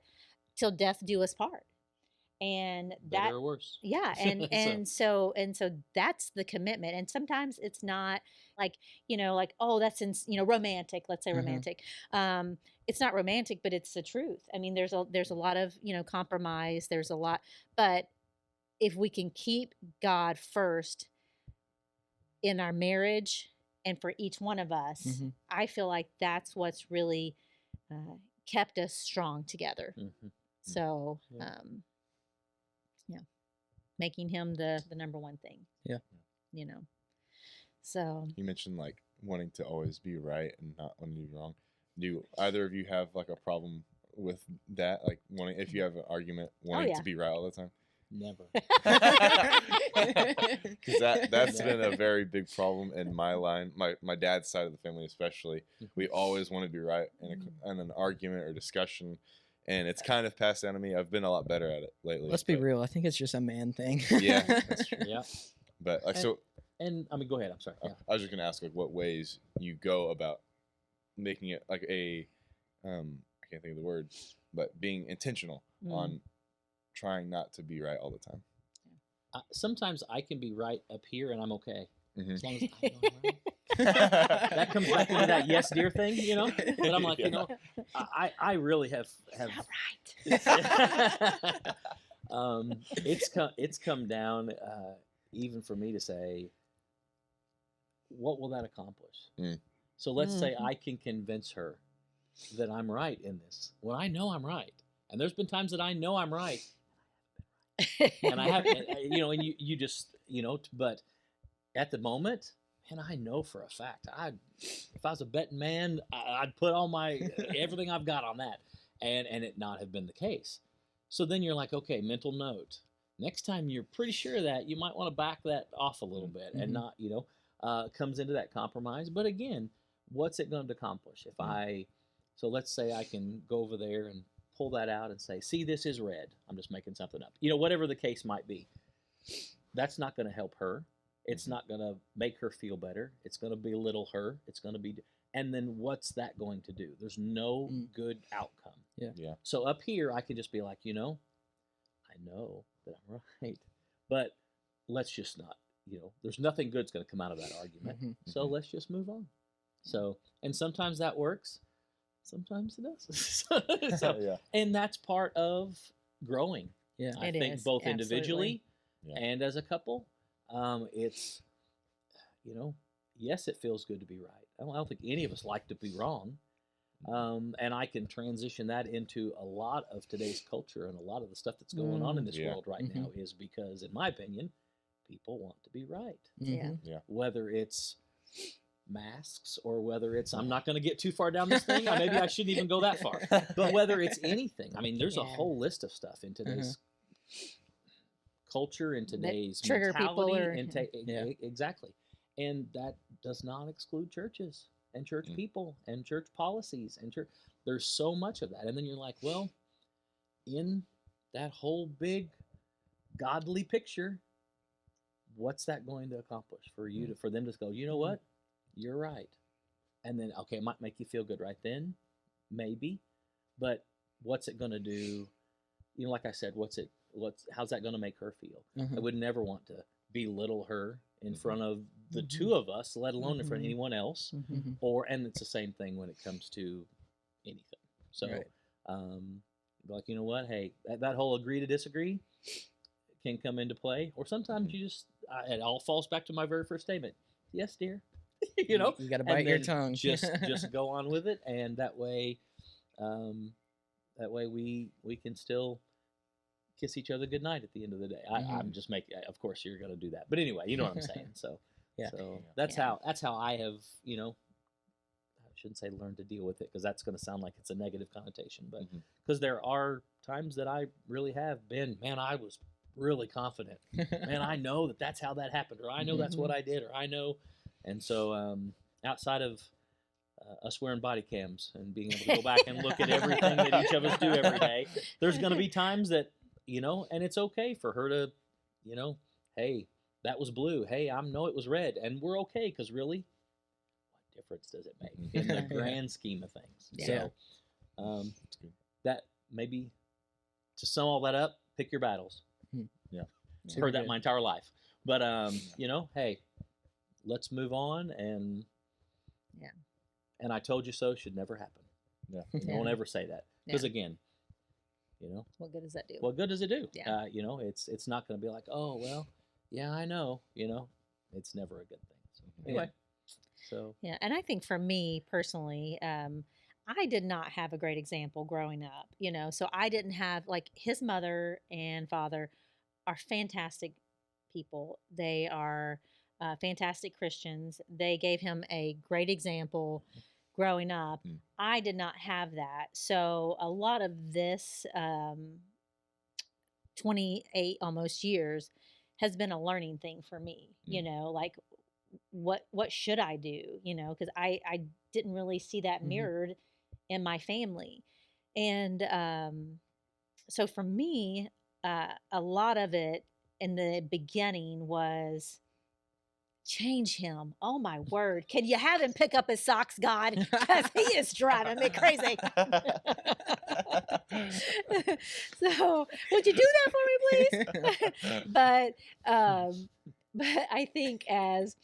till death do us part. And that, better or worse. yeah, so that's the commitment. And sometimes it's not like, like, oh, that's romantic, let's say romantic. It's not romantic, but it's the truth. I mean, there's a lot of, compromise, there's a lot, but if we can keep God first in our marriage and for each one of us, I feel like that's what's really kept us strong together. So yeah, making him the number one thing. Yeah. So you mentioned like wanting to always be right and not wanting to be wrong. Do either of you have like a problem with that? Like wanting, if you have an argument, wanting to be right all the time? Never. Because that's been a very big problem in my line, my dad's side of the family especially. We always want to be right in an argument or discussion, and it's kind of passed down to me. I've been a lot better at it lately. Let's be real. I think it's just a man thing. Yeah, that's true. Yeah. But like and I mean, go ahead. I'm sorry. Yeah. I was just gonna ask like what ways you go about making it like a I can't think of the word, but being intentional on trying not to be right all the time. Sometimes I can be right up here and I'm okay. As long as I know I'm right. That comes back into that yes dear thing, But I'm like, I really have right. It's come down even for me to say, what will that accomplish? So let's say I can convince her that I'm right in this. Well, I know I'm right. And there's been times that I know I'm right. And I haven't, and you just, but at the moment, man, I know for a fact, if I was a betting man, I'd put all everything I've got on that, and it not have been the case. So then you're like, okay, mental note. Next time you're pretty sure that, you might want to back that off a little bit and not, comes into that compromise. But again, what's it going to accomplish? So let's say I can go over there and pull that out and say, see, this is red. I'm just making something up. Whatever the case might be. That's not going to help her. It's not going to make her feel better. It's going to belittle her. It's going to be, and then what's that going to do? There's no good outcome. Yeah. So up here, I can just be like, I know that I'm right, but let's just not, there's nothing good's going to come out of that argument. So let's just move on. So, and sometimes that works. Sometimes it doesn't. And that's part of growing. Yeah, I think both individually and as a couple. It's, yes, it feels good to be right. I don't think any of us like to be wrong. And I can transition that into a lot of today's culture, and a lot of the stuff that's going on in this world right now is because, in my opinion, people want to be right. Yeah. Whether it's masks or whether it's, I'm not going to get too far down this thing. Maybe I shouldn't even go that far. But whether it's anything, I mean, there's a whole list of stuff in today's culture, in today's trigger mentality. people Exactly. And that does not exclude churches and church people and church policies and church. There's so much of that. And then you're like, well, in that whole big godly picture, what's that going to accomplish for you for them to go, you know what? You're right. And then, okay, it might make you feel good right then, maybe, but what's it going to do? Like I said, how's that going to make her feel? I would never want to belittle her in front of the two of us, let alone in front of anyone else. And it's the same thing when it comes to anything. So, like, you know what? Hey, that whole agree to disagree can come into play. Or sometimes you just, it all falls back to my very first statement. Yes, dear. you know, you got to bite your tongue. just go on with it, and that way we can still kiss each other goodnight at the end of the day. I'm just making. Of course, you're going to do that, but anyway, you know what I'm saying. So that's how I have, you know. I shouldn't say learn to deal with it, because that's going to sound like it's a negative connotation, but because there are times that I really have been, man, I was really confident. Man, I know that's how that happened, or I know that's what I did, or I know. And so outside of us wearing body cams and being able to go back and look at everything that each of us do every day, there's going to be times that, you know, and it's okay for her to, you know, hey, that was blue. Hey, I know it was red. And we're okay, because really, difference does it make in the grand scheme of things? Yeah. So that maybe, to sum all that up, pick your battles. Yeah. I've heard that my entire life. But you know, hey, let's move on, and I told you so should never happen. Yeah. Don't ever say that, because again, you know, what good does that do? What good does it do? Yeah. You know, it's not going to be like, oh well, yeah, I know. You know, it's never a good thing. So anyway. So yeah, and I think for me personally, I did not have a great example growing up, you know. So I didn't have, like, his mother and father are fantastic people. They are fantastic Christians. They gave him a great example growing up. I did not have that. So a lot of this 28 almost years has been a learning thing for me, you know, like, what should I do, you know, because I didn't really see that mirrored in my family. And so for me, a lot of it in the beginning was change him. Oh my word, can you have him pick up his socks, God, because he is driving me crazy. So would you do that for me, please? But I think as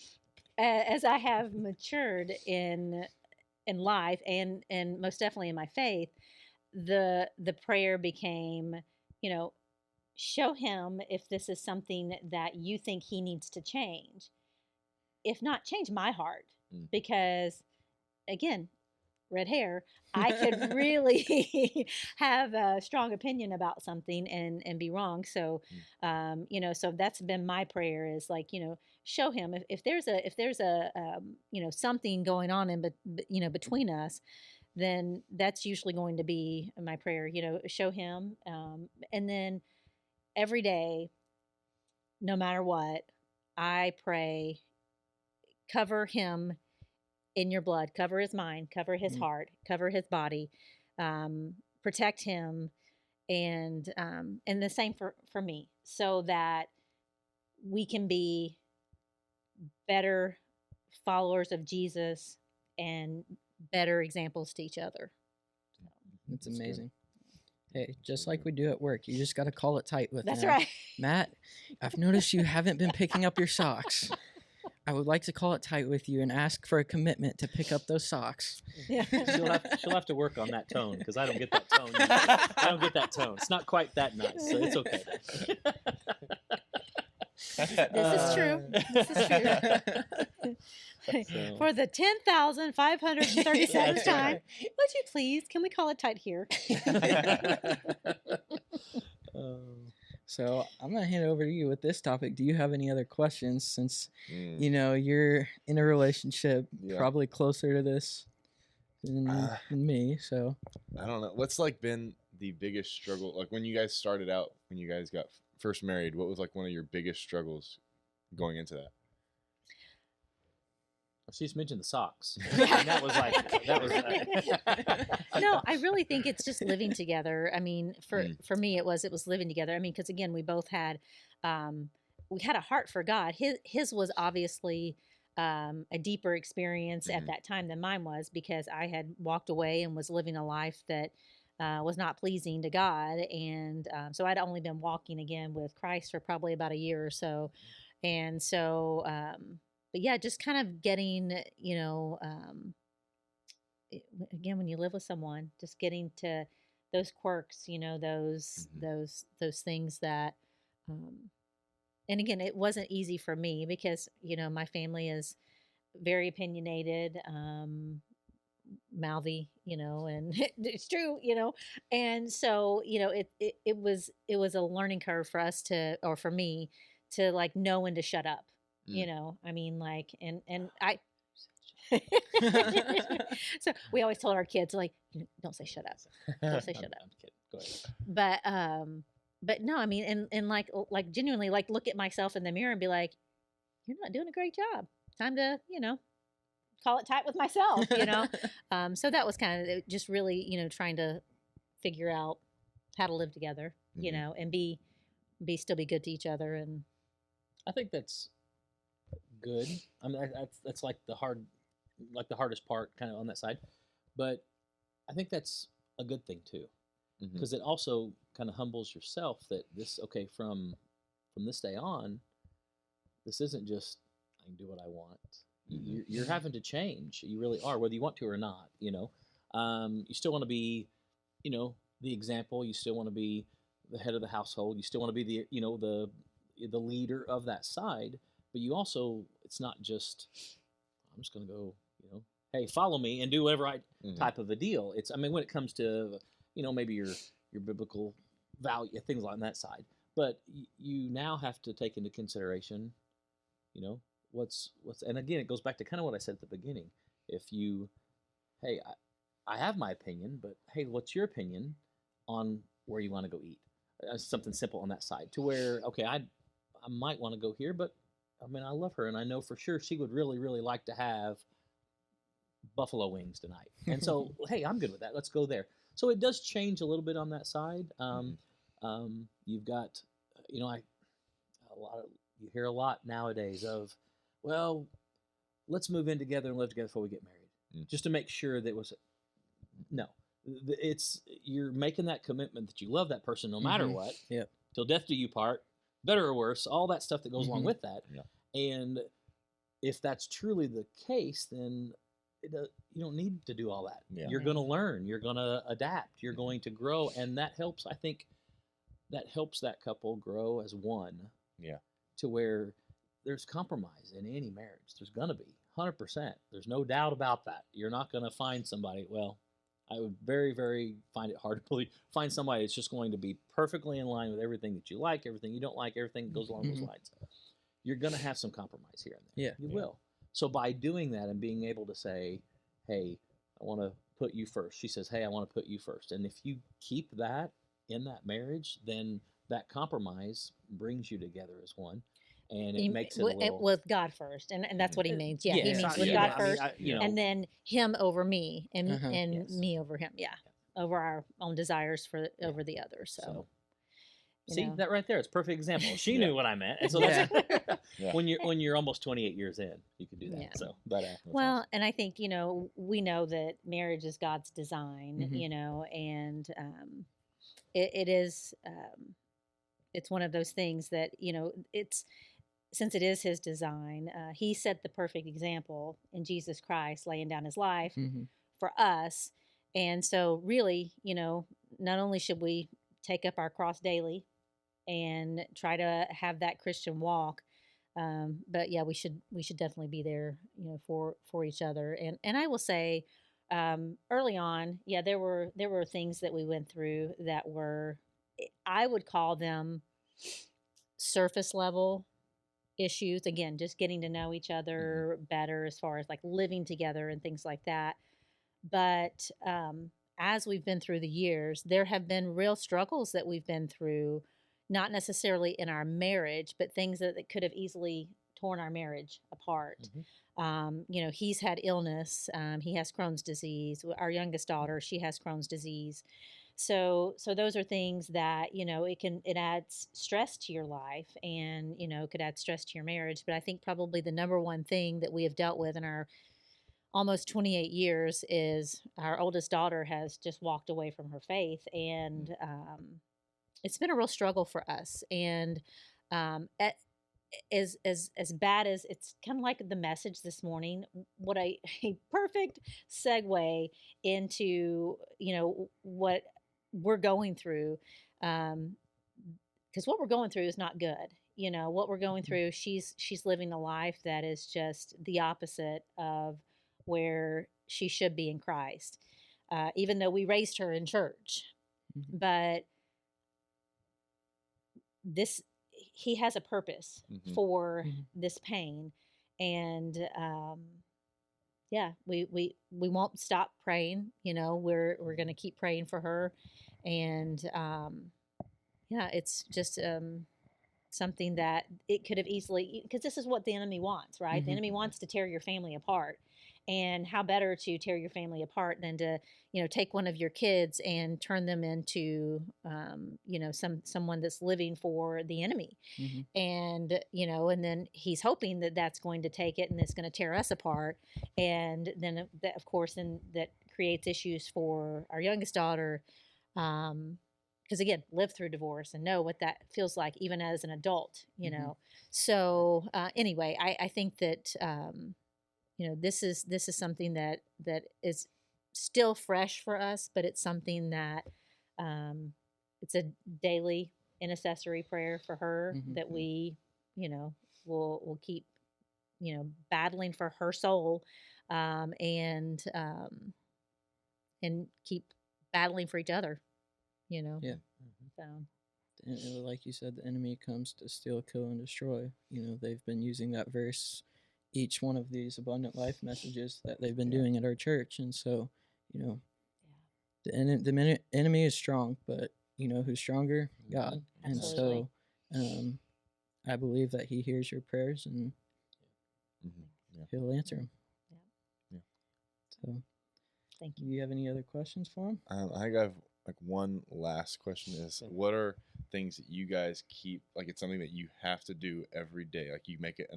I have matured in life, and most definitely in my faith, the prayer became, you know, show him if this is something that you think he needs to change. If not, change my heart, because again, red hair, I could really have a strong opinion about something and be wrong. So, you know, so that's been my prayer, is like, you know, show him if there's a you know, something going on you know, between us, then that's usually going to be my prayer, you know, show him. And then every day, no matter what, I pray, cover him in your blood, cover his mind, cover his heart, cover his body, protect him, and the same for me, so that we can be better followers of Jesus and better examples to each other. That's amazing. Hey, just like we do at work, you just got to call it tight with That's them. right. Matt, I've noticed you haven't been picking up your socks. I would like to call it tight with you and ask for a commitment to pick up those socks. Yeah. She'll have to work on that tone, because I don't get that tone. I don't get that tone. It's not quite that nice, so it's okay. This is true. This is true. So. For the 10,537th time, would you please, can we call it tight here? So I'm going to hand it over to you with this topic. Do you have any other questions, since, you know, you're in a relationship probably closer to this than me, so. I don't know. What's, like, been the biggest struggle? Like, when you guys started out, when you guys got first married, what was, like, one of your biggest struggles going into that? She just mentioned the socks. And that was like, No, I really think it's just living together. I mean, for me, it was living together. I mean, because again, we both had, we had a heart for God. His was obviously a deeper experience at that time than mine was, because I had walked away and was living a life that was not pleasing to God. And so I'd only been walking again with Christ for probably about a year or so. And so, but yeah, just kind of getting, you know, again, when you live with someone, just getting to those quirks, you know, those things that, and again, it wasn't easy for me, because, you know, my family is very opinionated, mouthy, and it's true, and so, it was a learning curve for us or for me to like know when to shut up, I mean, like, and I, so we always told our kids like, don't say shut up, don't say shut up. I'm kidding. Go ahead. But no, I mean, and like genuinely, like look at myself in the mirror and be like, you're not doing a great job. Time to, call it tight with myself, So that was kind of just really, trying to figure out how to live together, and still be good to each other. And I think that's good. I mean, that's like the hardest part kind of on that side, but I think that's a good thing too, because it also kind of humbles yourself that from this day on, this isn't just I can do what I want. You're having to change. You really are, whether you want to or not. You still want to be, the example. You still want to be the head of the household. You still want to be the leader of that side. But you also, it's not just I'm just going to go, hey, follow me and do whatever type of a deal. It's, I mean, when it comes to, maybe your biblical value, things like that side. But you now have to take into consideration, what's and again it goes back to kind of what I said at the beginning. If you, hey, I have my opinion, but hey, what's your opinion on where you want to go eat? Something simple on that side to where, okay, I might want to go here, but I mean, I love her and I know for sure she would really, really like to have buffalo wings tonight. And so, hey, I'm good with that. Let's go there. So it does change a little bit on that side. You've got, you hear a lot nowadays of, well, let's move in together and live together before we get married, just to make sure that no, it's you're making that commitment that you love that person no matter what, till death do you part, better or worse, all that stuff that goes along with that. And if that's truly the case, then you don't need to do all that. You're going to learn, you're going to adapt, you're going to grow, and that helps. I think that helps that couple grow as one. To where there's compromise in any marriage. There's going to be 100%. There's no doubt about that. You're not going to find somebody. Well, I would very, very find it hard to find somebody that's just going to be perfectly in line with everything that you like, everything you don't like, everything that goes along those lines. You're going to have some compromise here and there. You will. So by doing that and being able to say, hey, I want to put you first. She says, hey, I want to put you first. And if you keep that in that marriage, then that compromise brings you together as one. And it makes it a little... with God first, and that's what he means. He means with God first, and then him over me, and me over him. Over our own desires over the other. So see that right there? It's a perfect example. She knew what I meant, and so that's when you're almost 28 years in, you can do that. So, but well, awesome. And I think we know that marriage is God's design, and it is. It's one of those things that it's. Since it is his design, he set the perfect example in Jesus Christ, laying down his life for us. And so really, not only should we take up our cross daily and try to have that Christian walk, but we should definitely be there, for each other. And I will say, early on, there were things that we went through that were, I would call them surface level issues. Again, just getting to know each other better as far as like living together and things like that. But as we've been through the years, there have been real struggles that we've been through, not necessarily in our marriage, but things that could have easily torn our marriage apart. He's had illness. He has Crohn's disease. Our youngest daughter, she has Crohn's disease. So those are things that, it adds stress to your life and, could add stress to your marriage. But I think probably the number one thing that we have dealt with in our almost 28 years is our oldest daughter has just walked away from her faith. And it's been a real struggle for us. And as bad as it's kind of like the message this morning, what a perfect segue into, what we're going through, because what we're going through is not good. you know, what we're going through, she's living a life that is just the opposite of where she should be in Christ. Even though we raised her in church, but this, he has a purpose for this pain, and yeah, we won't stop praying. You know, we're going to keep praying for her, and yeah, it's just something that it could have easily, because this is what the enemy wants, right? The enemy wants to tear your family apart, and how better to tear your family apart than to, you know, take one of your kids and turn them into you know, someone that's living for the enemy. And you know, and then he's hoping that that's going to take it and it's going to tear us apart, and then that, of course, then that creates issues for our youngest daughter, because again, lived through divorce and know what that feels like even as an adult, you know. So anyway, I think that you know, this is something that is still fresh for us, but it's something that it's a daily intercessory prayer for her, that we, you know, will keep, you know, battling for her soul, and keep battling for each other, you know. Yeah. So. And like you said, the enemy comes to steal, kill, and destroy. You know, they've been using that verse each one of these abundant life messages that they've been doing at our church. And so, you know, the enemy is strong, but you know who's stronger? God. Absolutely. And so I believe that he hears your prayers, and he'll answer them. Yeah. So thank you. Do you have any other questions for him? I think I have like one last question is, what are things that you guys keep, like it's something that you have to do every day, like you make it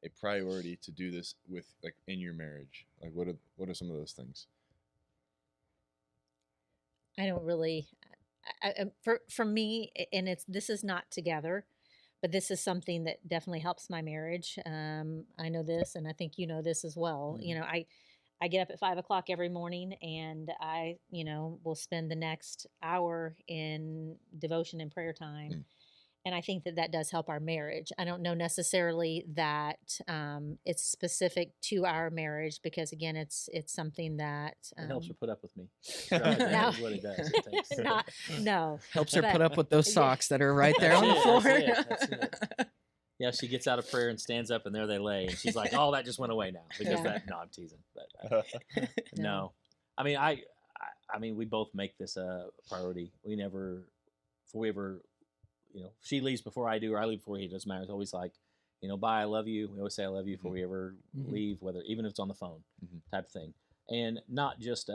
a priority to do this with, like in your marriage? Like what are some of those things? I don't really, for me, and this is not together, but this is something that definitely helps my marriage. I know this, and I think you know this as well. You know, I get up at 5 o'clock every morning, and I, you know, will spend the next hour in devotion and prayer time. And I think that does help our marriage. I don't know necessarily that it's specific to our marriage, because again, it's something that it helps her put up with me. No. That's what it does. It takes. No, helps her put up with those socks that are right there on the floor. That's it. Yeah, she gets out of prayer and stands up, and there they lay, and she's like, "Oh, that just went away now." Because no, I'm teasing, but no. I mean, I mean, we both make this a priority. We never, before we ever, you know, she leaves before I do, or I leave before he does. It's always like, you know, bye, I love you. We always say I love you before we ever leave, whether even if it's on the phone, type of thing, and not just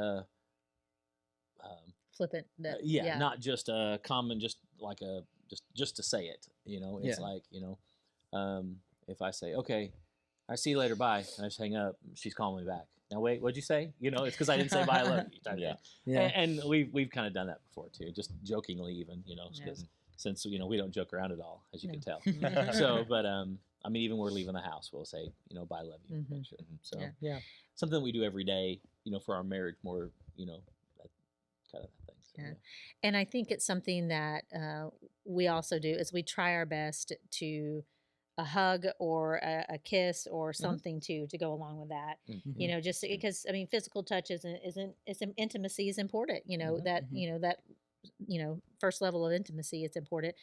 flippant. Not just a common, just like a just to say it. You know, it's like, you know, if I say, okay, I see you later, bye, and I just hang up, she's calling me back. Now wait, what'd you say? You know, it's because I didn't say bye, I love you. And we've kind of done that before too, just jokingly even, you know, since you know we don't joke around at all, as you can tell. So, but I mean, even when we're leaving the house, we'll say, you know, bye, love you. So something we do every day, you know, for our marriage more, you know, that kind of thing. So, And I think it's something that we also do is we try our best to a hug or a kiss or something to go along with that. You know, just because I mean, physical touch isn't intimacy is important. You know that you know that you know first level of intimacy, it's important.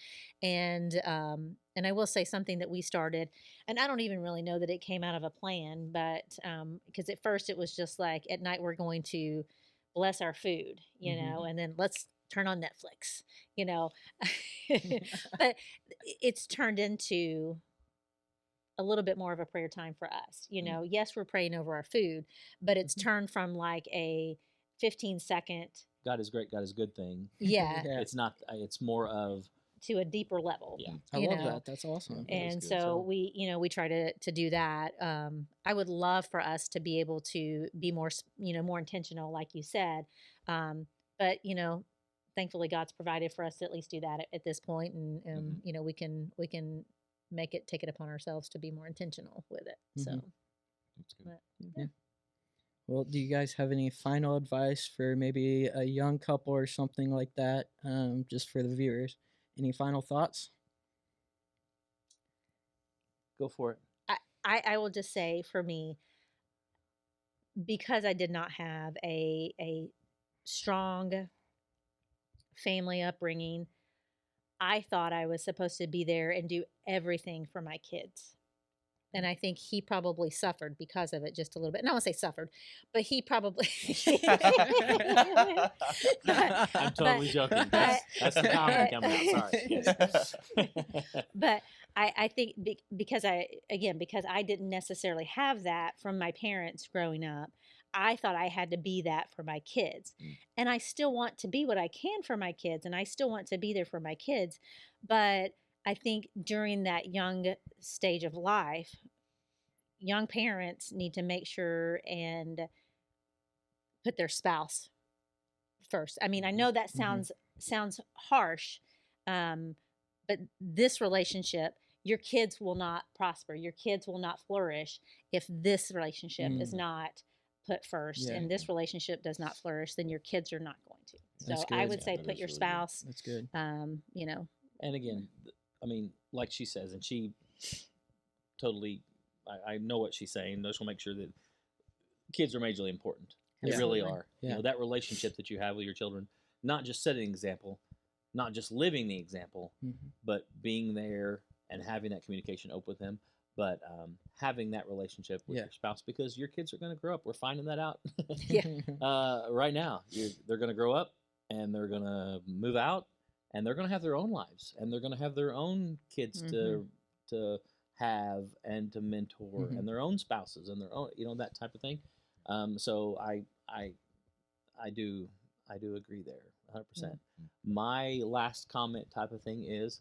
And I will say something that we started, and I don't even really know that it came out of a plan, but because at first it was just like at night we're going to bless our food, you know, and then let's turn on Netflix, you know. But it's turned into a little bit more of a prayer time for us, you know. Yes, we're praying over our food, but it's turned from like a 15-second God is great, God is good thing. It's not, it's more of to a deeper level. I love that. That's awesome. And so we, you know, we try to do that. I would love for us to be able to be more, you know, more intentional, like you said. But you know, thankfully God's provided for us to at least do that at this point, and you know, we can take it upon ourselves to be more intentional with it. So that's good. But, Well, do you guys have any final advice for maybe a young couple or something like that, just for the viewers? Any final thoughts? Go for it. I will just say, for me, because I did not have a strong family upbringing, I thought I was supposed to be there and do everything for my kids. And I think he probably suffered because of it just a little bit. And I won't say suffered, but he probably. I'm totally joking. That's the comment coming out. Sorry. Yes. But I think because I didn't necessarily have that from my parents growing up, I thought I had to be that for my kids. And I still want to be what I can for my kids, and I still want to be there for my kids. But I think during that young stage of life, young parents need to make sure and put their spouse first. I mean, I know that sounds harsh, but this relationship, your kids will not prosper. Your kids will not flourish if this relationship is not put first, and this relationship does not flourish. Then your kids are not going to. So I would say put your spouse. That's good. You know. And again, I mean, like she says, and she totally, I know what she's saying. I just want to make sure that kids are majorly important. They really are. Yeah. You know, that relationship that you have with your children, not just setting an example, not just living the example, but being there and having that communication open with them, but having that relationship with your spouse, because your kids are going to grow up. We're finding that out right now. They're going to grow up, and they're going to move out, and they're going to have their own lives, and they're going to have their own kids to have and to mentor, and their own spouses and their own, you know, that type of thing. So I do agree there 100%. My last comment type of thing is,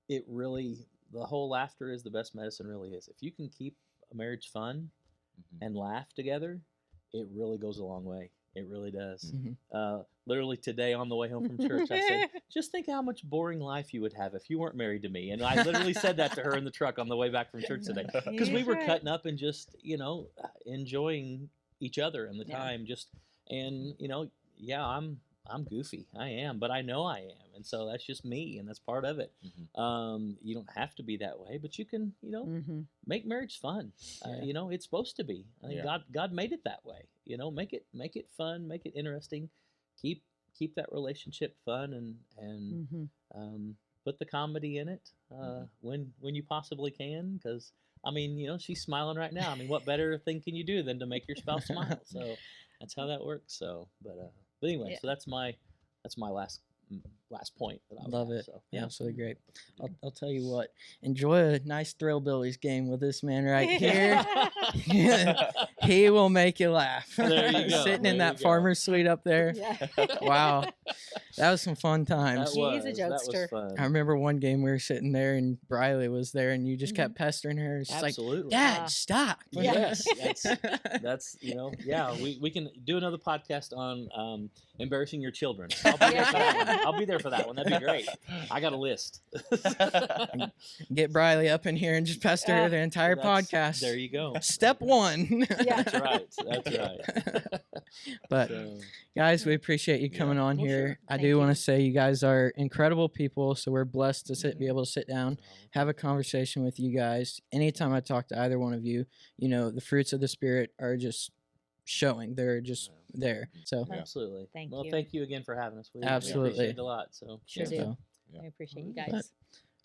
it really, the whole laughter is the best medicine, really is. If you can keep a marriage fun and laugh together, it really goes a long way. It really does. Literally today on the way home from church, I said, just think how much boring life you would have if you weren't married to me. And I literally said that to her in the truck on the way back from church today. Because we were cutting up and just, you know, enjoying each other and the time. And, you know, I'm goofy. I am, but I know I am. And so that's just me, and that's part of it. You don't have to be that way, but you can, you know, make marriage fun. You know, it's supposed to be. I mean, God made it that way. You know, make it fun, make it interesting. Keep that relationship fun, and put the comedy in it when you possibly can. Because I mean, you know, she's smiling right now. I mean, what better thing can you do than to make your spouse smile? So that's how that works. So, but anyway, so that's my last point. That I Love it. So, Absolutely great. I'll tell you what. Enjoy a nice Thrillbillies game with this man right here. He will make you laugh. There you go. Sitting in that farmer's suite up there. Wow. That was some fun times. He's a jokester. That was fun. I remember one game we were sitting there and Briley was there and you just kept pestering her. It's like, Dad, stop. Yes. That's you know, we can do another podcast on embarrassing your children. I'll be there for that one. That'd be great. I got a list. Get Briley up in here and just pester her the entire podcast. There you go. Step one. That's right. But guys, we appreciate you coming on here. Sure. I do want to say you guys are incredible people, so we're blessed to be able to sit down, have a conversation with you guys. Anytime I talk to either one of you, you know, the fruits of the Spirit are just showing. They're just there. So absolutely. Thank you. Thank you again for having us. We absolutely appreciate it a lot. So sure do. I appreciate you guys. But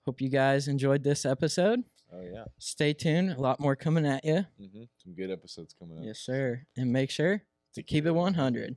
hope you guys enjoyed this episode. Oh yeah. Stay tuned. A lot more coming at you. Some good episodes coming up. Yes, sir. And make sure to keep it 100.